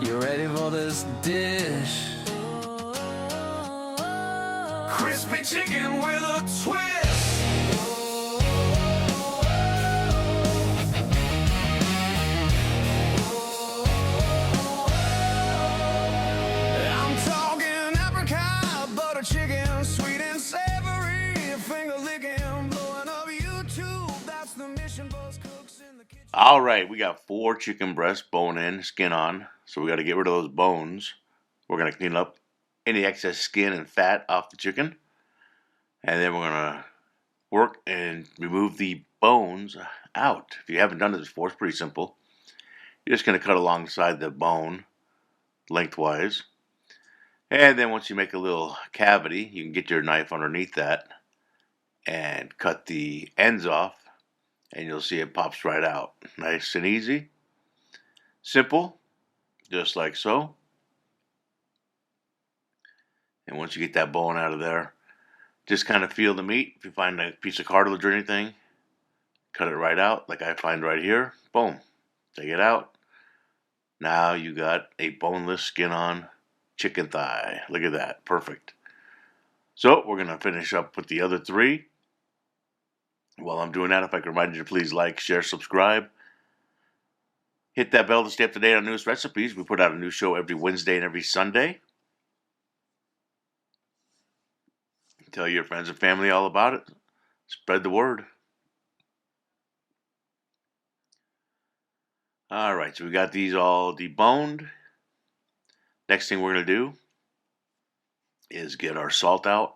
You ready for this dish? Crispy chicken with a twist. I'm talking apricot butter chicken, sweet and savory, finger licking, blowing up YouTube. That's the mission for us cooks in the kitchen. All right, we got 4 chicken breasts, bone in, skin on. So we got to get rid of those bones. We're going to clean up any excess skin and fat off the chicken. And then we're going to work and remove the bones out. If you haven't done this before, it's pretty simple. You're just going to cut alongside the bone lengthwise. And then once you make a little cavity, you can get your knife underneath that and cut the ends off. And you'll see it pops right out. Nice and easy. Simple. Just like so. And once you get that bone out of there, just kind of feel the meat. If you find a piece of cartilage or anything, cut it right out, like I find right here. Boom. Take it out. Now you got a boneless, skin-on chicken thigh. Look at that. Perfect. So we're going to finish up with the other 3. While I'm doing that, if I can remind you to please like, share, subscribe. Hit that bell to stay up to date on newest recipes. We put out a new show every Wednesday and every Sunday. Tell your friends and family all about it. Spread the word. All right, so we got these all deboned. Next thing we're going to do is get our salt out.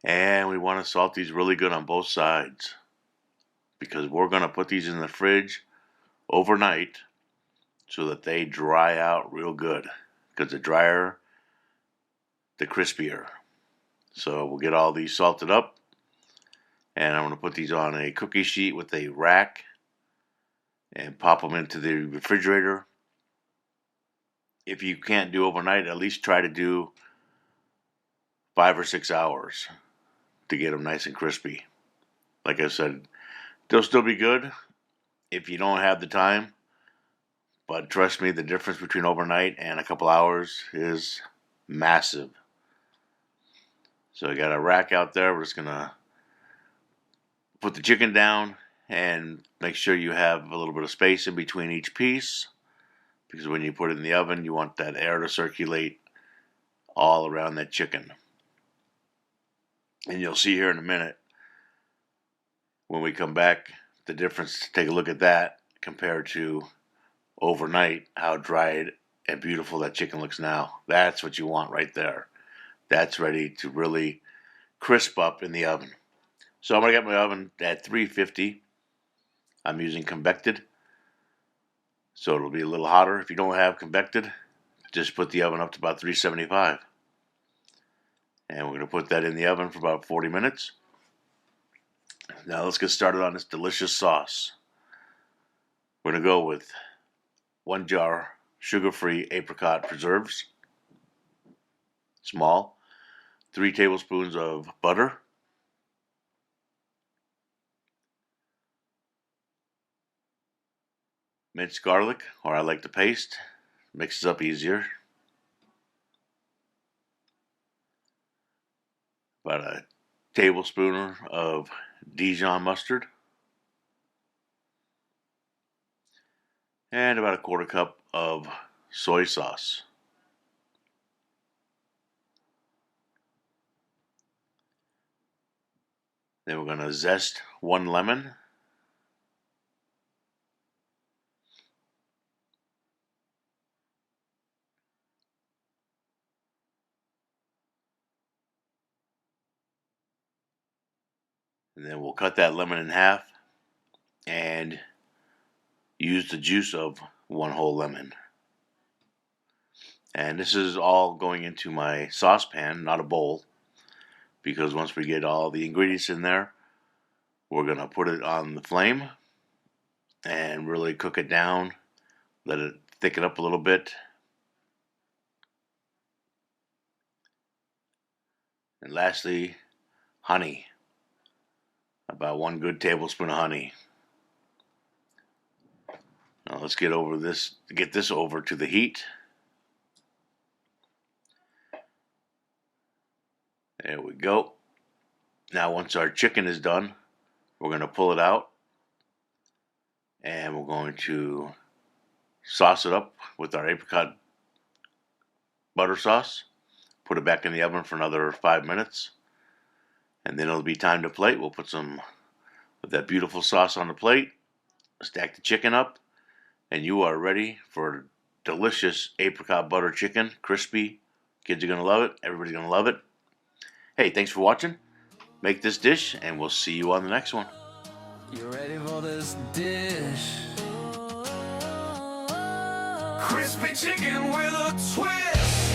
And we want to salt these really good on both sides, because we're going to put these in the fridge overnight so that they dry out real good. Because the drier, the crispier. So we'll get all these salted up, and I'm going to put these on a cookie sheet with a rack and pop them into the refrigerator. If you can't do overnight, at least try to do 5 or 6 hours to get them nice and crispy. Like I said, they'll still be good if you don't have the time, but trust me, the difference between overnight and a couple hours is massive. So I got a rack out there. We're just going to put the chicken down and make sure you have a little bit of space in between each piece, because when you put it in the oven, you want that air to circulate all around that chicken. And you'll see here in a minute, when we come back, the difference. Take a look at that compared to overnight, how dried and beautiful that chicken looks now. That's what you want right there. That's ready to really crisp up in the oven. So I'm going to get my oven at 350. I'm using convected, so it'll be a little hotter. If you don't have convected, just put the oven up to about 375. And we're going to put that in the oven for about 40 minutes. Now let's get started on this delicious sauce. We're going to go with 1 jar sugar-free apricot preserves, small, 3 tablespoons of butter, minced garlic, or I like the paste, mixes up easier, about a tablespoon of Dijon mustard, and about a 1/4 cup of soy sauce. Then we're going to zest 1 lemon. And then we'll cut that lemon in half and use the juice of 1 whole lemon. And this is all going into my saucepan, not a bowl, because once we get all the ingredients in there, we're going to put it on the flame and really cook it down, let it thicken up a little bit. And lastly, honey. About 1 good tablespoon of honey. Now let's get this over to the heat There we go. Now once our chicken is done, we're going to pull it out. And we're going to sauce it up with our apricot butter sauce. Put it back in the oven for another 5 minutes. And then it'll be time to plate. We'll put some of that beautiful sauce on the plate. Stack the chicken up. And you are ready for delicious apricot butter chicken. Crispy. Kids are going to love it. Everybody's going to love it. Hey, thanks for watching. Make this dish, and we'll see you on the next one. You ready for this dish? Crispy chicken with a twist.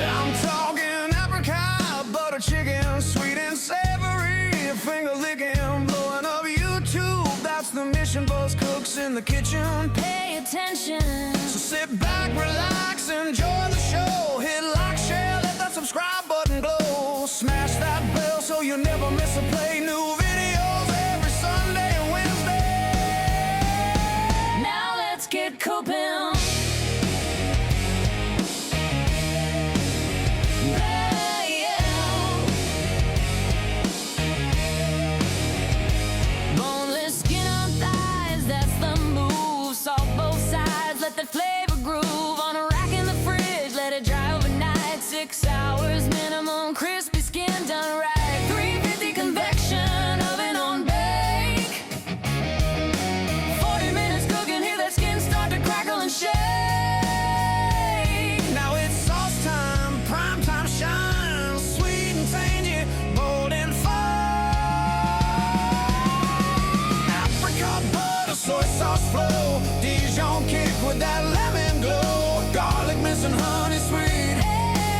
I'm talking apricot butter chicken, sweet and savory, finger licking, blowing up YouTube. That's the mission for us cooks in the kitchen. Pay attention. So sit back, relax, enjoy the show. Hit like, share, let that subscribe button glow. Smash that bell so you never miss a play. New videos every Sunday and Wednesday. Now let's get cooking. Boneless skin on thighs, that's the move. Salt both sides, let the flavor groove. On a rack in the fridge, let it dry overnight. 6 hours minimum, crispy skin done right. 350 convection, oven on bake. 40 minutes cooking, hear that skin start to crackle and shake. Now it's sauce time, prime time shine. Sweet and tangy, bold and fine. Apricot butter, soy sauce flow. Dijon kick with that lemon glow. Garlic missing honey sweet.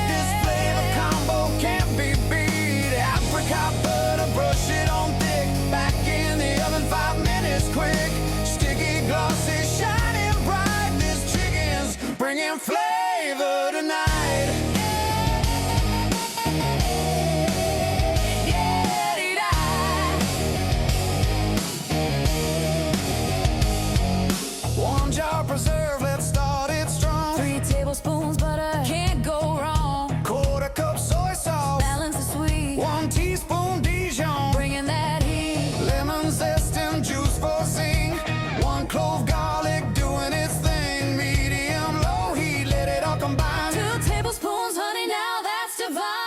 This flavor combo can't be beat. Apricot butter, brush it on thick. Back in the oven 5 minutes quick. Sticky, glossy, shining bright. This chicken's bringing flavor tonight. One jar preserve, let's start it strong. 3 tablespoons butter, can't go wrong. Quarter cup soy sauce. Balance the sweet, 1 teaspoon Dijon. bringing that heat. Lemon zest and juice for zing. 1 clove garlic doing its thing. Medium low heat, let it all combine. 2 tablespoons honey, now that's divine.